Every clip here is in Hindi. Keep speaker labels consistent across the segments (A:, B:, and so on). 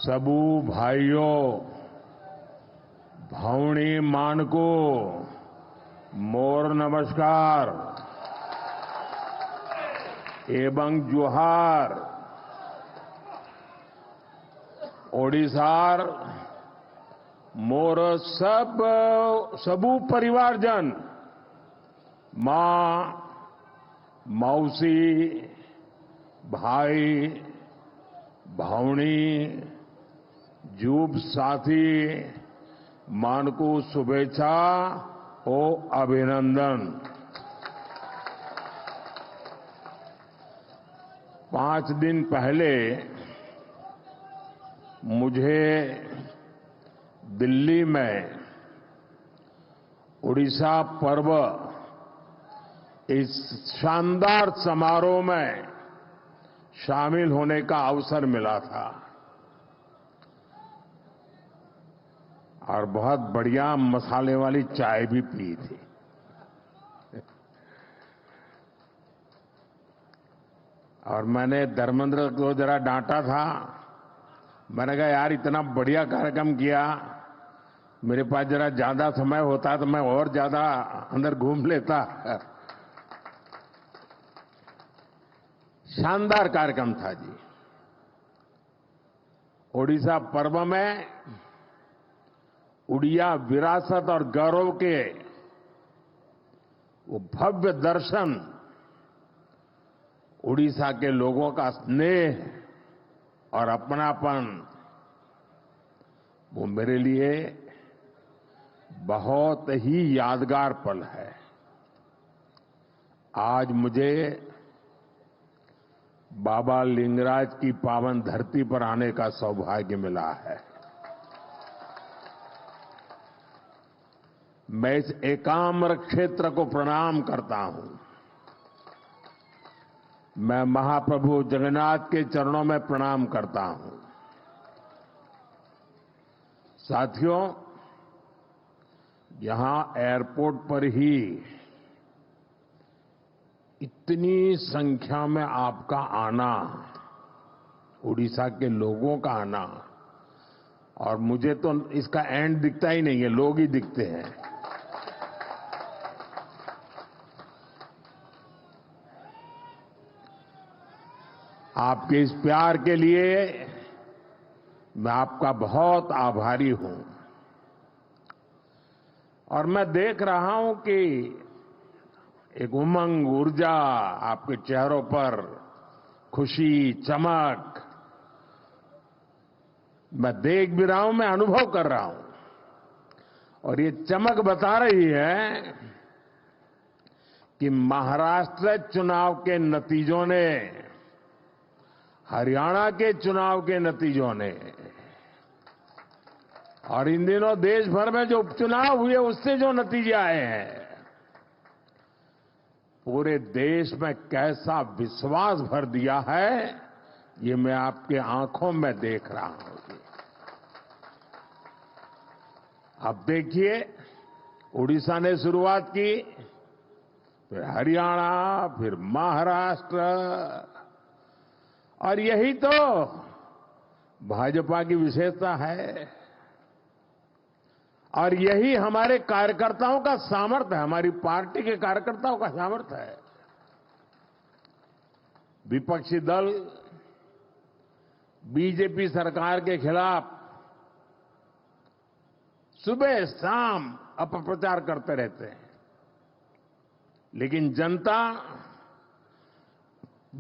A: सबू भाइयों भौणी मानको मोर नमस्कार एवं जुहार ओडिसार मोर सबू परिवारजन मां मौसी भाई भौणी जूब साथी मानको शुभेच्छा ओ अभिनंदन। 5 दिन पहले मुझे दिल्ली में उड़ीसा पर्व इस शानदार समारोह में शामिल होने का अवसर मिला था और बहुत बढ़िया मसाले वाली चाय भी पी थी। और मैंने धर्मेंद्र को जरा डांटा था। मैंने कहा यार इतना बढ़िया कार्यक्रम किया, मेरे पास जरा ज्यादा समय होता तो मैं और ज्यादा अंदर घूम लेता। शानदार कार्यक्रम था जी। ओडिशा पर्व में उड़िया विरासत और गौरव के वो भव्य दर्शन, उड़ीसा के लोगों का स्नेह और अपनापन, वो मेरे लिए बहुत ही यादगार पल है। आज मुझे बाबा लिंगराज की पावन धरती पर आने का सौभाग्य मिला है। मैं इस एकाम्र क्षेत्र को प्रणाम करता हूं। मैं महाप्रभु जगन्नाथ के चरणों में प्रणाम करता हूं। साथियों, यहां एयरपोर्ट पर ही इतनी संख्या में आपका आना, उड़ीसा के लोगों का आना, और मुझे तो इसका एंड दिखता ही नहीं है, लोग ही दिखते हैं। आपके इस प्यार के लिए मैं आपका बहुत आभारी हूं। और मैं देख रहा हूं कि एक उमंग, ऊर्जा आपके चेहरों पर, खुशी, चमक मैं देख भी रहा हूं, मैं अनुभव कर रहा हूं। और ये चमक बता रही है कि महाराष्ट्र चुनाव के नतीजों ने, हरियाणा के चुनाव के नतीजों ने, और इन दिनों देश भर में जो उपचुनाव हुए उससे जो नतीजे आए हैं, पूरे देश में कैसा विश्वास भर दिया है, ये मैं आपके आंखों में देख रहा हूं। अब देखिए, उड़ीसा ने शुरुआत की, फिर हरियाणा, फिर महाराष्ट्र, और यही तो भाजपा की विशेषता है। और यही हमारे कार्यकर्ताओं का सामर्थ्य है, हमारी पार्टी के कार्यकर्ताओं का सामर्थ्य है। विपक्षी दल बीजेपी सरकार के खिलाफ सुबह शाम अपप्रचार करते रहते हैं, लेकिन जनता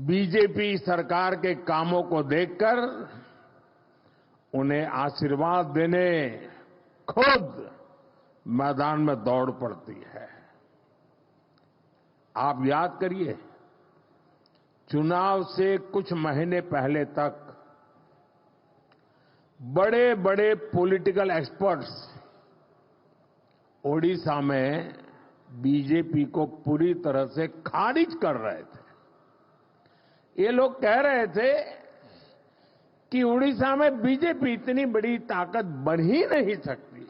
A: बीजेपी सरकार के कामों को देखकर उन्हें आशीर्वाद देने खुद मैदान में दौड़ पड़ती है। आप याद करिए, चुनाव से कुछ महीने पहले तक बड़े बड़े पॉलिटिकल एक्सपर्ट्स ओडिशा में बीजेपी को पूरी तरह से खारिज कर रहे थे। ये लोग कह रहे थे कि उड़ीसा में बीजेपी इतनी बड़ी ताकत बन ही नहीं सकती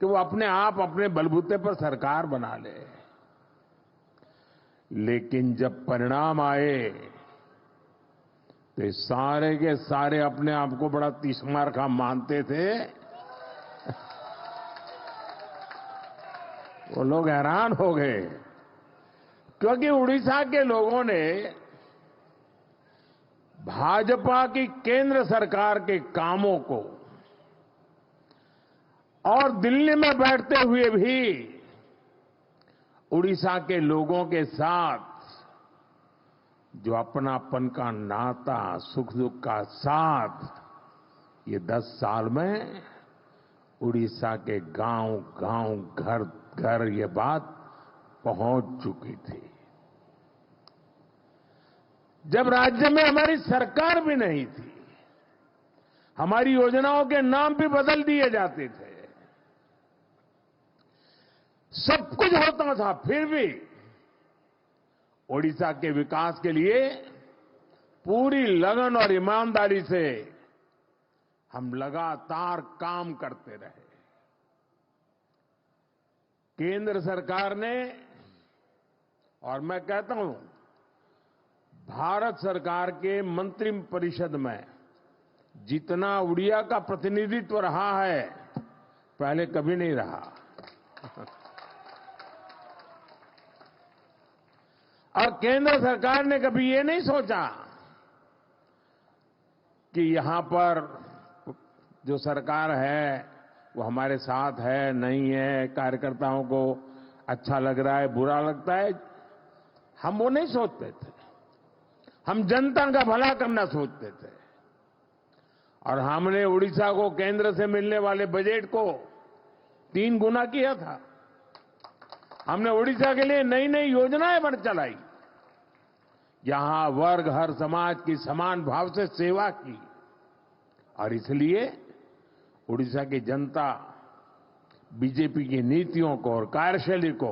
A: कि वो अपने आप अपने बलबूते पर सरकार बना ले। लेकिन जब परिणाम आए तो ये सारे के सारे अपने आप को बड़ा तीसमार खा मानते थे। वो लोग हैरान हो गए, क्योंकि उड़ीसा के लोगों ने भाजपा की केंद्र सरकार के कामों को और दिल्ली में बैठते हुए भी उड़ीसा के लोगों के साथ जो अपनापन का नाता, सुख दुख का साथ, ये 10 साल में उड़ीसा के गांव गांव, घर घर ये बात पहुंच चुकी थी। जब राज्य में हमारी सरकार भी नहीं थी, हमारी योजनाओं के नाम भी बदल दिए जाते थे, सब कुछ होता था, फिर भी ओडिशा के विकास के लिए पूरी लगन और ईमानदारी से हम लगातार काम करते रहे। केंद्र सरकार ने, और मैं कहता हूं भारत सरकार के मंत्रिपरिषद में जितना उड़िया का प्रतिनिधित्व रहा है, पहले कभी नहीं रहा। और केंद्र सरकार ने कभी ये नहीं सोचा कि यहां पर जो सरकार है वो हमारे साथ है, नहीं है, कार्यकर्ताओं को अच्छा लग रहा है, बुरा लगता है। हम वो नहीं सोचते थे, हम जनता का भला करना सोचते थे। और हमने उड़ीसा को केंद्र से मिलने वाले बजट को 3 गुना किया था। हमने उड़ीसा के लिए नई नई योजनाएं बन चलाई, यहां वर्ग हर समाज की समान भाव से सेवा की। और इसलिए उड़ीसा की जनता बीजेपी की नीतियों को और कार्यशैली को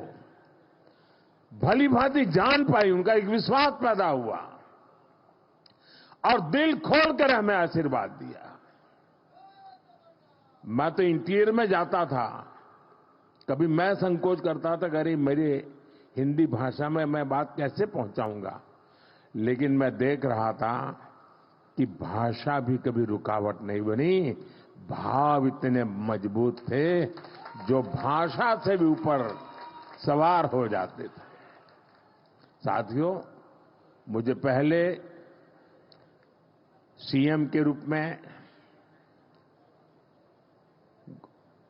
A: भली भांति जान पाई, उनका एक विश्वास पैदा हुआ और दिल खोलकर हमें आशीर्वाद दिया। मैं तो इंटीरियर में जाता था, कभी मैं संकोच करता था, अरे मेरी हिंदी भाषा में मैं बात कैसे पहुंचाऊंगा, लेकिन मैं देख रहा था कि भाषा भी कभी रुकावट नहीं बनी, भाव इतने मजबूत थे जो भाषा से भी ऊपर सवार हो जाते थे। साथियों, मुझे पहले सीएम के रूप में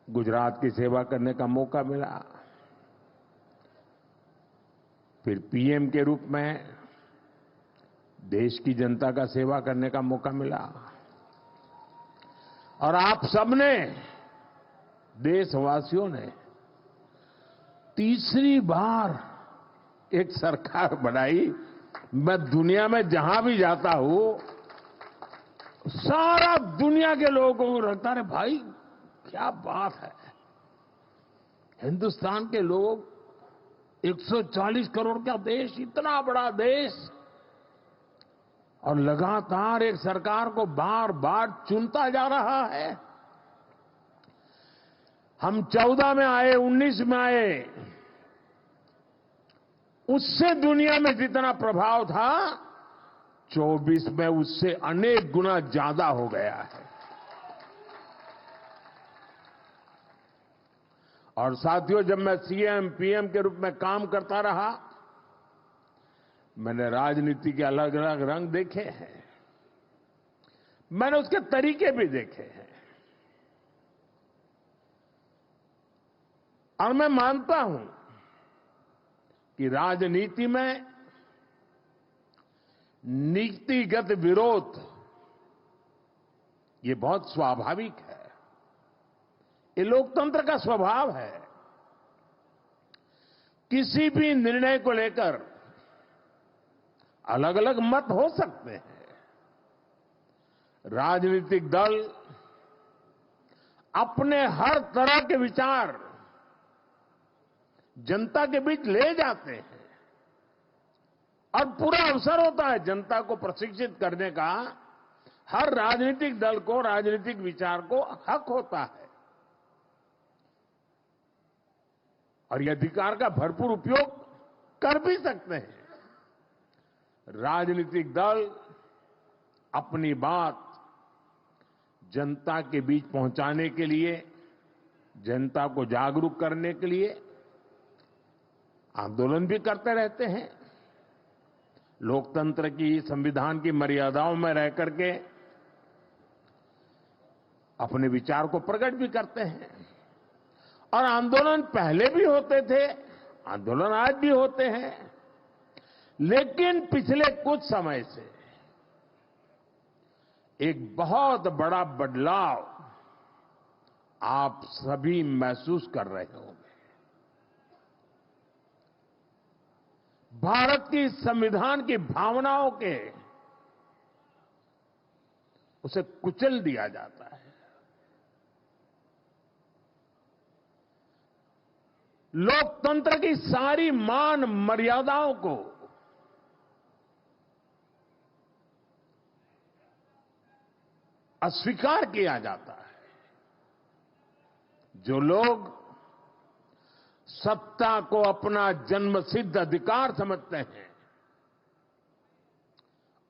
A: गुजरात की सेवा करने का मौका मिला, फिर पीएम के रूप में देश की जनता का सेवा करने का मौका मिला, और आप सबने, देशवासियों ने तीसरी बार एक सरकार बनाई। मैं दुनिया में जहां भी जाता हूं, सारा दुनिया के लोगों को लगता है भाई क्या बात है, हिंदुस्तान के लोग 140 करोड़ का देश, इतना बड़ा देश, और लगातार एक सरकार को बार बार चुनता जा रहा है। हम 14 में आए, 19 में आए, उससे दुनिया में जितना प्रभाव था 24 में उससे अनेक गुना ज्यादा हो गया है। और साथियों, जब मैं सीएम पीएम के रूप में काम करता रहा, मैंने राजनीति के अलग अलग रंग देखे हैं, मैंने उसके तरीके भी देखे हैं, और मैं मानता हूं कि राजनीति में नीतिगत विरोध ये बहुत स्वाभाविक है, ये लोकतंत्र का स्वभाव है। किसी भी निर्णय को लेकर अलग अलग मत हो सकते हैं। राजनीतिक दल अपने हर तरह के विचार जनता के बीच ले जाते हैं, और पूरा अवसर होता है जनता को प्रशिक्षित करने का। हर राजनीतिक दल को राजनीतिक विचार को हक होता है, और ये अधिकार का भरपूर उपयोग कर भी सकते हैं। राजनीतिक दल अपनी बात जनता के बीच पहुंचाने के लिए, जनता को जागरूक करने के लिए आंदोलन भी करते रहते हैं। लोकतंत्र की, संविधान की मर्यादाओं में रह करके अपने विचार को प्रकट भी करते हैं। और आंदोलन पहले भी होते थे, आंदोलन आज भी होते हैं, लेकिन पिछले कुछ समय से एक बहुत बड़ा बदलाव आप सभी महसूस कर रहे होंगे। भारत की संविधान की भावनाओं के उसे कुचल दिया जाता है। लोकतंत्र की सारी मान मर्यादाओं को अस्वीकार किया जाता है। जो लोग सत्ता को अपना जन्मसिद्ध अधिकार समझते हैं,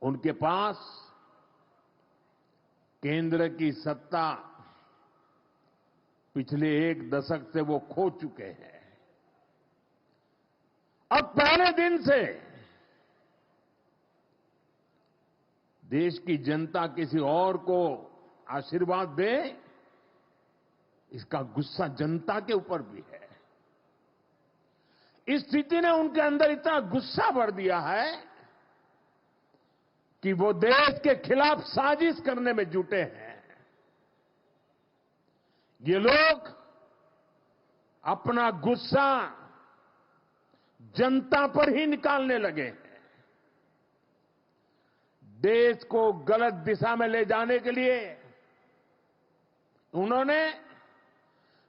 A: उनके पास केंद्र की सत्ता पिछले एक दशक से वो खो चुके हैं। अब पहले दिन से देश की जनता किसी और को आशीर्वाद दे, इसका गुस्सा जनता के ऊपर भी है। इस स्थिति ने उनके अंदर इतना गुस्सा भर दिया है कि वो देश के खिलाफ साजिश करने में जुटे हैं। ये लोग अपना गुस्सा जनता पर ही निकालने लगे हैं। देश को गलत दिशा में ले जाने के लिए उन्होंने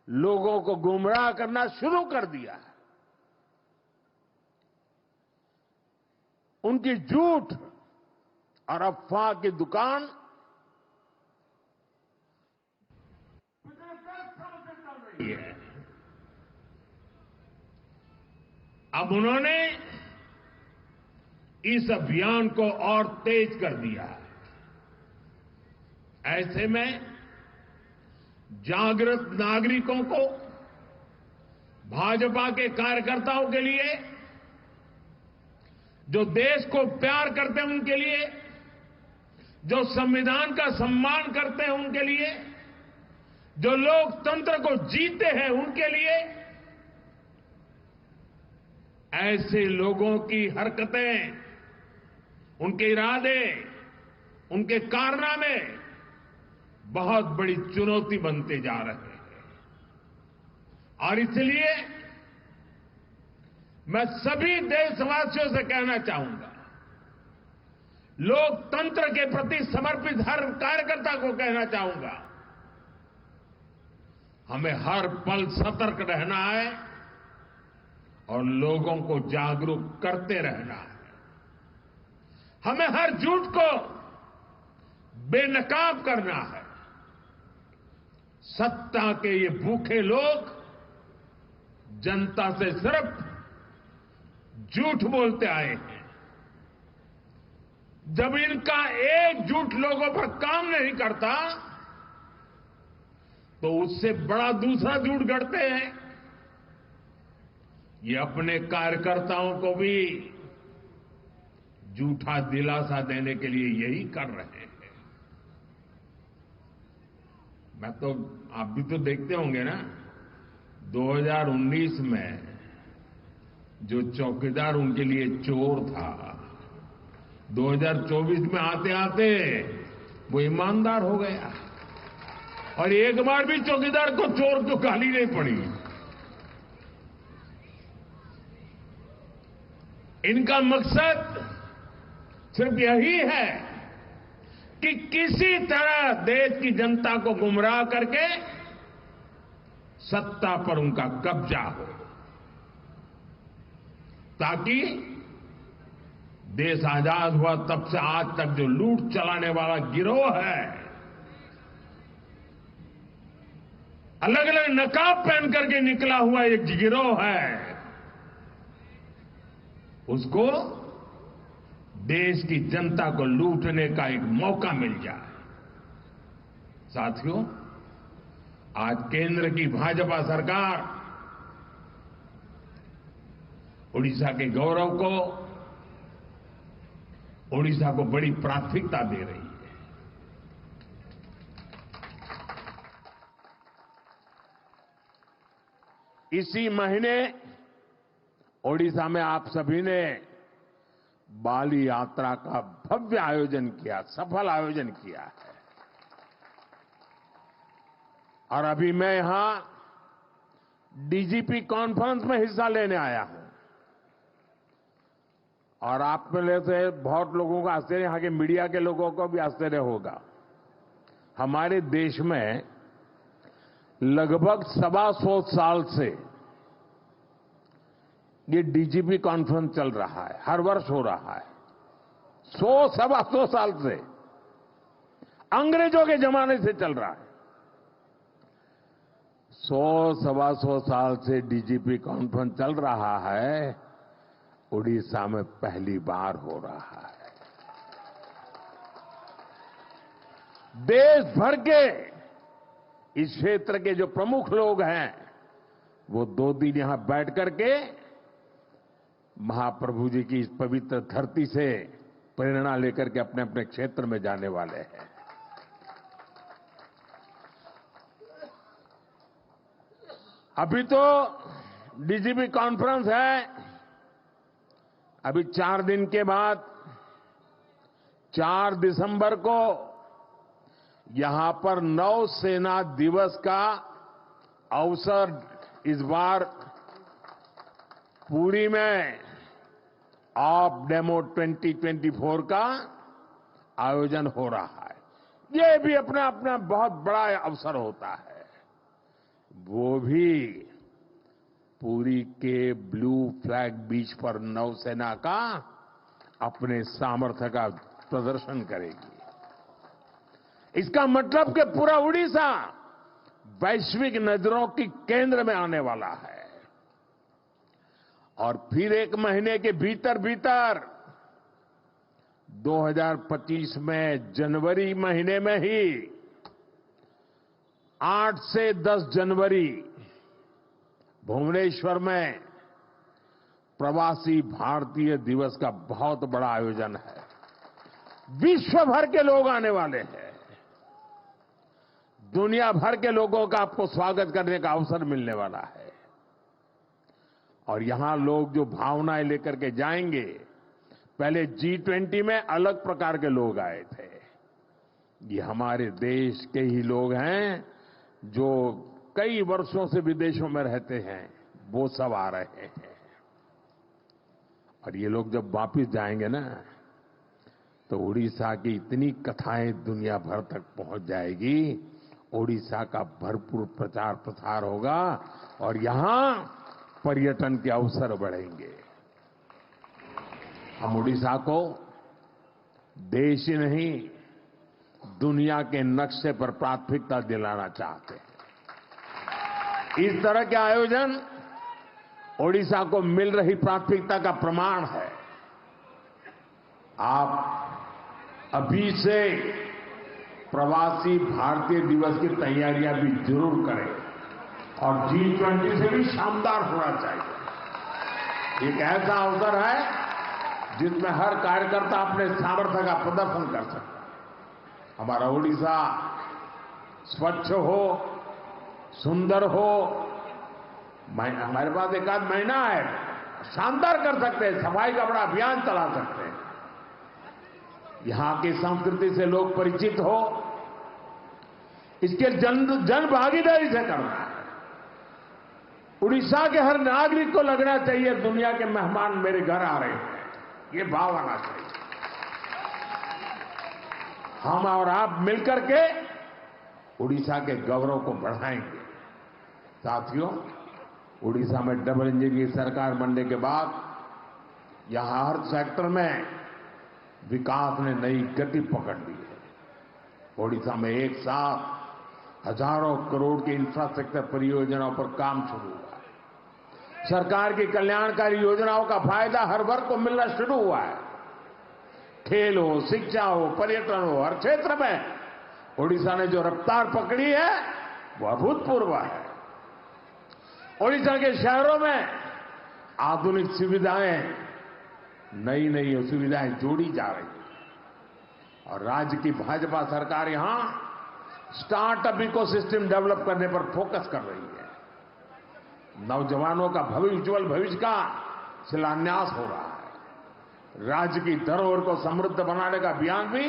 A: लोगों को गुमराह करना शुरू कर दिया। उनकी झूठ और अफवाह की दुकान चल रही है। अब उन्होंने इस अभियान को और तेज कर दिया है। ऐसे में जागृत नागरिकों को, भाजपा के कार्यकर्ताओं के लिए, जो देश को प्यार करते हैं उनके लिए, जो संविधान का सम्मान करते हैं उनके लिए, जो लोकतंत्र को जीते हैं उनके लिए, ऐसे लोगों की हरकतें, उनके इरादे, उनके कारनामे बहुत बड़ी चुनौती बनते जा रहे हैं। और इसलिए मैं सभी देशवासियों से कहना चाहूंगा, लोकतंत्र के प्रति समर्पित हर कार्यकर्ता को कहना चाहूंगा, हमें हर पल सतर्क रहना है और लोगों को जागरूक करते रहना है। हमें हर झूठ को बेनकाब करना है। सत्ता के ये भूखे लोग जनता से सिर्फ झूठ बोलते आए हैं। जब इनका एक झूठ लोगों पर काम नहीं करता, तो उससे बड़ा दूसरा झूठ गढ़ते हैं। ये अपने कार्यकर्ताओं को भी झूठा दिलासा देने के लिए यही कर रहे हैं। मैं तो, आप भी तो देखते होंगे ना, 2019 में जो चौकीदार उनके लिए चोर था, 2024 में आते आते वो ईमानदार हो गया और एक बार भी चौकीदार को चोर तो गाली नहीं पड़ी। इनका मकसद सिर्फ यही है कि किसी तरह देश की जनता को गुमराह करके सत्ता पर उनका कब्जा हो, ताकि देश आजाद हुआ तब से आज तक जो लूट चलाने वाला गिरोह है, अलग अलग नकाब पहन करके निकला हुआ एक गिरोह है, उसको देश की जनता को लूटने का एक मौका मिल जाए। साथियों, आज केंद्र की भाजपा सरकार ओडिशा के गौरव को, ओडिशा को बड़ी प्राथमिकता दे रही है। इसी महीने ओडिशा में आप सभी ने बाली यात्रा का भव्य आयोजन किया, सफल आयोजन किया है। और अभी मैं यहां डीजीपी कॉन्फ्रेंस में हिस्सा लेने आया हूं। और आप में से बहुत लोगों को आश्चर्य, यहां के मीडिया के लोगों को भी आश्चर्य होगा। हमारे देश में लगभग 125 साल से ये डीजीपी कॉन्फ्रेंस चल रहा है, हर वर्ष हो रहा है। 125 साल से, अंग्रेजों के जमाने से चल रहा है। 125 साल से डीजीपी कॉन्फ्रेंस चल रहा है, उड़ीसा में पहली बार हो रहा है। देश भर के इस क्षेत्र के जो प्रमुख लोग हैं, वो 2 दिन यहां बैठ करके महाप्रभु जी की इस पवित्र धरती से प्रेरणा लेकर के अपने अपने क्षेत्र में जाने वाले हैं। अभी तो डीजीपी कॉन्फ्रेंस है, अभी 4 दिन के बाद 4 दिसंबर को यहां पर नौसेना दिवस का अवसर इस बार पुरी में ऑफ डेमो 2024 का आयोजन हो रहा है। ये भी अपना अपना बहुत बड़ा अवसर होता है। वो भी पुरी के ब्लू फ्लैग बीच पर नौसेना का अपने सामर्थ्य का प्रदर्शन करेगी। इसका मतलब कि पूरा उड़ीसा वैश्विक नजरों की केंद्र में आने वाला है। और फिर 1 महीने के भीतर भीतर 2025 में जनवरी महीने में ही 8 से 10 जनवरी भुवनेश्वर में प्रवासी भारतीय दिवस का बहुत बड़ा आयोजन है। विश्व भर के लोग आने वाले हैं। दुनिया भर के लोगों का आपको स्वागत करने का अवसर मिलने वाला है। और यहां लोग जो भावनाएं लेकर के जाएंगे, पहले G20 में अलग प्रकार के लोग आए थे। ये हमारे देश के ही लोग हैं जो कई वर्षों से विदेशों में रहते हैं, वो सब आ रहे हैं। और ये लोग जब वापस जाएंगे ना, तो उड़ीसा की इतनी कथाएं दुनिया भर तक पहुंच जाएगी। उड़ीसा का भरपूर प्रचार प्रसार होगा और यहां पर्यटन के अवसर बढ़ेंगे। हम उड़ीसा को देश ही नहीं, दुनिया के नक्शे पर प्राथमिकता दिलाना चाहते हैं। इस तरह के आयोजन ओडिशा को मिल रही प्राथमिकता का प्रमाण है। आप अभी से प्रवासी भारतीय दिवस की तैयारियां भी जरूर करें और G20 से भी शानदार होना चाहिए। एक ऐसा अवसर है जिसमें हर कार्यकर्ता अपने सामर्थ्य का प्रदर्शन कर सकता है। हमारा ओडिशा स्वच्छ हो, सुंदर हो, हमारे पास 1 आध महीना है, शानदार कर सकते हैं, सफाई का बड़ा अभियान चला सकते हैं। यहां की संस्कृति से लोग परिचित हो, इसके जन भागीदारी से करना है। उड़ीसा के हर नागरिक को लगना चाहिए दुनिया के मेहमान मेरे घर आ रहे हैं, ये भाव आना चाहिए। हम और आप मिलकर के उड़ीसा के गौरव को बढ़ाएंगे। साथियों, उड़ीसा में डबल इंजन की सरकार बनने के बाद यहां हर सेक्टर में विकास ने नई गति पकड़ ली है। ओडिशा में एक साथ हजारों करोड़ की इंफ्रास्ट्रक्चर परियोजनाओं पर काम शुरू हुआ है। सरकार की कल्याणकारी योजनाओं का फायदा हर वर्ग को मिलना शुरू हुआ है। खेल हो, शिक्षा हो, पर्यटन हो, हर क्षेत्र में ओडिशा ने जो रफ्तार पकड़ी है वो अभूतपूर्व है। ओडिशा के शहरों में आधुनिक सुविधाएं, नई नई सुविधाएं जोड़ी जा रही है और राज्य की भाजपा सरकार यहां स्टार्टअप इकोसिस्टम डेवलप करने पर फोकस कर रही है। नौजवानों का उज्जवल भविष्य का शिलान्यास हो रहा है। राज्य की धरोहर को समृद्ध बनाने का अभियान भी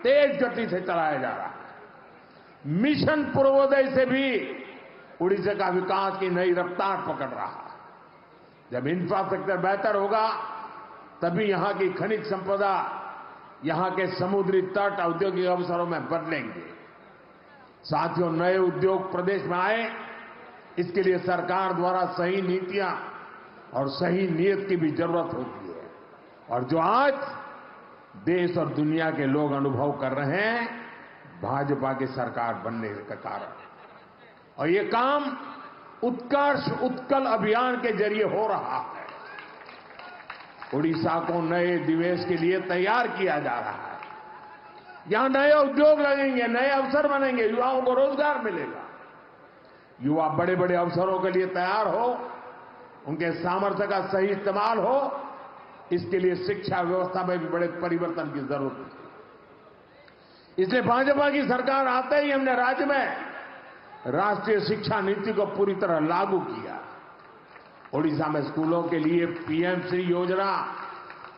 A: तेज गति से चलाया जा रहा है। मिशन पूर्वोदय से भी उड़ीसा का विकास की नई रफ्तार पकड़ रहा है। जब इंफ्रास्ट्रक्चर बेहतर होगा तभी यहां की खनिज संपदा, यहां के समुद्री तट औद्योगिक अवसरों में बदलेंगे। साथियों, नए उद्योग प्रदेश में आए, इसके लिए सरकार द्वारा सही नीतियां और सही नीयत की भी जरूरत होती है और जो आज देश और दुनिया के लोग अनुभव कर रहे हैं भाजपा की सरकार बनने के कारण। और ये काम उत्कर्ष उत्कल अभियान के जरिए हो रहा है। उड़ीसा को नए निवेश के लिए तैयार किया जा रहा है। यहां नए उद्योग लगेंगे, नए अवसर बनेंगे, युवाओं को रोजगार मिलेगा। युवा बड़े बड़े अवसरों के लिए तैयार हो, उनके सामर्थ्य का सही इस्तेमाल हो, इसके लिए शिक्षा व्यवस्था में भी बड़े परिवर्तन की जरूरत है। इसलिए भाजपा की सरकार आते ही हमने राज्य में राष्ट्रीय शिक्षा नीति को पूरी तरह लागू किया। ओडिशा में स्कूलों के लिए पीएम श्री योजना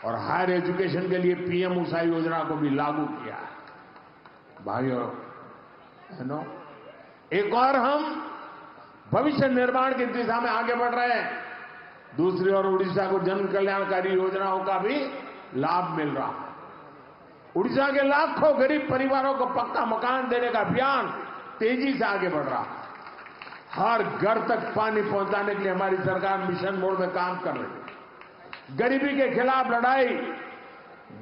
A: और हायर एजुकेशन के लिए पीएम उषा योजना को भी लागू किया है। भाइयों बहनों, एक और हम भविष्य निर्माण की दिशा में आगे बढ़ रहे हैं। दूसरी ओर उड़ीसा को जन कल्याणकारी योजनाओं का भी लाभ मिल रहा है। उड़ीसा के लाखों गरीब परिवारों को पक्का मकान देने का अभियान तेजी से आगे बढ़ रहा है। हर घर तक पानी पहुंचाने के लिए हमारी सरकार मिशन मोड में काम कर रही है। गरीबी के खिलाफ लड़ाई,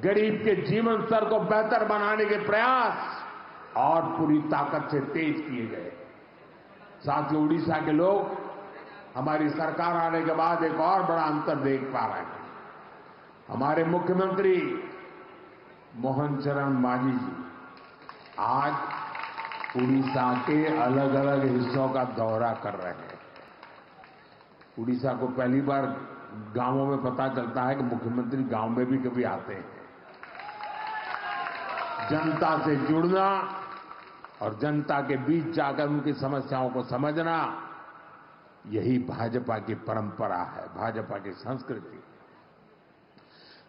A: गरीब के जीवन स्तर को बेहतर बनाने के प्रयास और पूरी ताकत से तेज किए गए। साथियों, उड़ीसा के लोग हमारी सरकार आने के बाद एक और बड़ा अंतर देख पा रहे हैं। हमारे मुख्यमंत्री मोहन चरण मांझी जी आज उड़ीसा के अलग अलग हिस्सों का दौरा कर रहे हैं। उड़ीसा को पहली बार गांवों में पता चलता है कि मुख्यमंत्री गांव में भी कभी आते हैं। जनता से जुड़ना और जनता के बीच जाकर उनकी समस्याओं को समझना, यही भाजपा की परंपरा है, भाजपा की संस्कृति।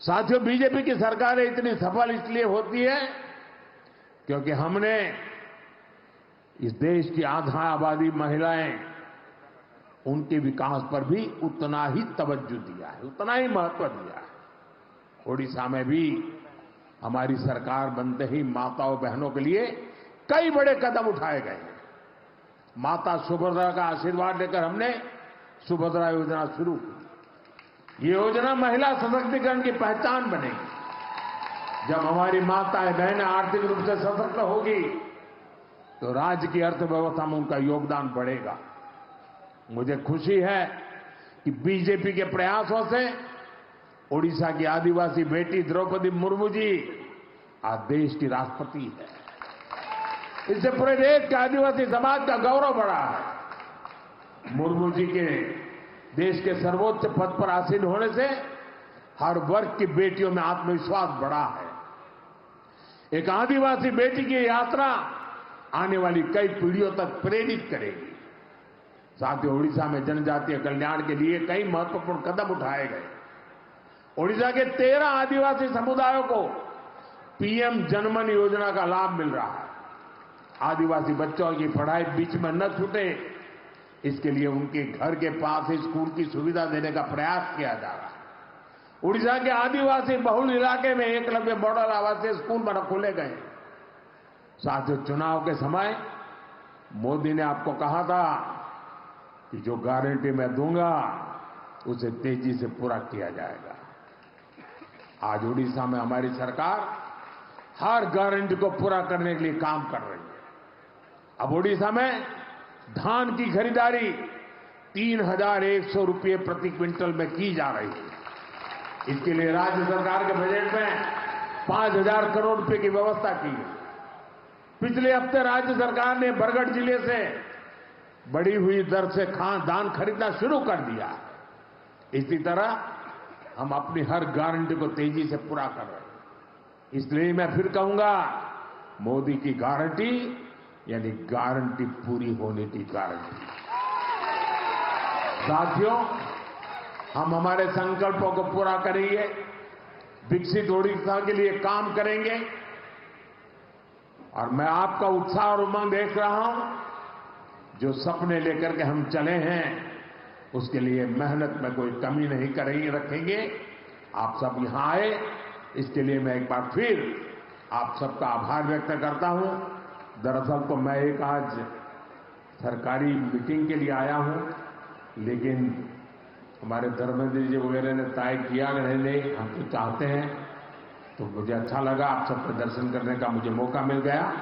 A: साथियों, बीजेपी की सरकारें इतनी सफल इसलिए होती है क्योंकि हमने इस देश की आधा आबादी महिलाएं, उनके विकास पर भी उतना ही तवज्जो दिया है, उतना ही महत्व दिया है। ओडिशा में भी हमारी सरकार बनते ही माताओं बहनों के लिए कई बड़े कदम उठाए गए हैं। माता सुभद्रा का आशीर्वाद लेकर हमने सुभद्रा योजना शुरू की। ये योजना महिला सशक्तिकरण की पहचान बनेगी। जब हमारी माताएं बहनें आर्थिक रूप से सशक्त होगी तो राज्य की अर्थव्यवस्था में उनका योगदान बढ़ेगा। मुझे खुशी है कि बीजेपी के प्रयासों से ओडिशा की आदिवासी बेटी द्रौपदी मुर्मू जी आज देश की राष्ट्रपति है। इससे पूरे देश के आदिवासी समाज का गौरव बढ़ा है। मुर्मू जी के देश के सर्वोच्च पद पर आसीन होने से हर वर्ग की बेटियों में आत्मविश्वास बढ़ा है। एक आदिवासी बेटी की यात्रा आने वाली कई पीढ़ियों तक प्रेरित करेगी। साथियों, ओडिशा में जनजातीय कल्याण के लिए कई महत्वपूर्ण कदम उठाए गए। ओडिशा के 13 आदिवासी समुदायों को पीएम जनमन योजना का लाभ मिल रहा है। आदिवासी बच्चों की पढ़ाई बीच में न छूटे, इसके लिए उनके घर के पास ही स्कूल की सुविधा देने का प्रयास किया जा रहा है। उड़ीसा के आदिवासी बहुल इलाके में एकलव्य मॉडल आवासीय स्कूल खोले गए। साथियों, चुनाव के समय मोदी ने आपको कहा था कि जो गारंटी मैं दूंगा उसे तेजी से पूरा किया जाएगा। आज उड़ीसा में हमारी सरकार हर गारंटी को पूरा करने के लिए काम कर रही है। अब उड़ीसा में धान की खरीदारी 3,100 रुपये प्रति क्विंटल में की जा रही है। इसके लिए राज्य सरकार के बजट में 5,000 करोड़ रुपए की व्यवस्था की है। पिछले हफ्ते राज्य सरकार ने बरगढ़ जिले से बढ़ी हुई दर से धान खरीदना शुरू कर दिया। इसी तरह हम अपनी हर गारंटी को तेजी से पूरा कर रहे हैं। इसलिए मैं फिर कहूंगा, मोदी की गारंटी यानी गारंटी पूरी होने की गारंटी। साथियों, हम हमारे संकल्पों को पूरा करेंगे, विकसित ओडिशा के लिए काम करेंगे और मैं आपका उत्साह और उमंग देख रहा हूं। जो सपने लेकर के हम चले हैं उसके लिए मेहनत में कोई कमी नहीं करेंगे, रखेंगे। आप सब यहां आए, इसके लिए मैं एक बार फिर आप सबका आभार व्यक्त करता हूं। दरअसल तो मैं एक आज सरकारी मीटिंग के लिए आया हूं, लेकिन हमारे धर्मेंद्र जी वगैरह ने तय किया नहीं, हम तो चाहते हैं, तो मुझे अच्छा लगा, आप सबके दर्शन करने का मुझे मौका मिल गया।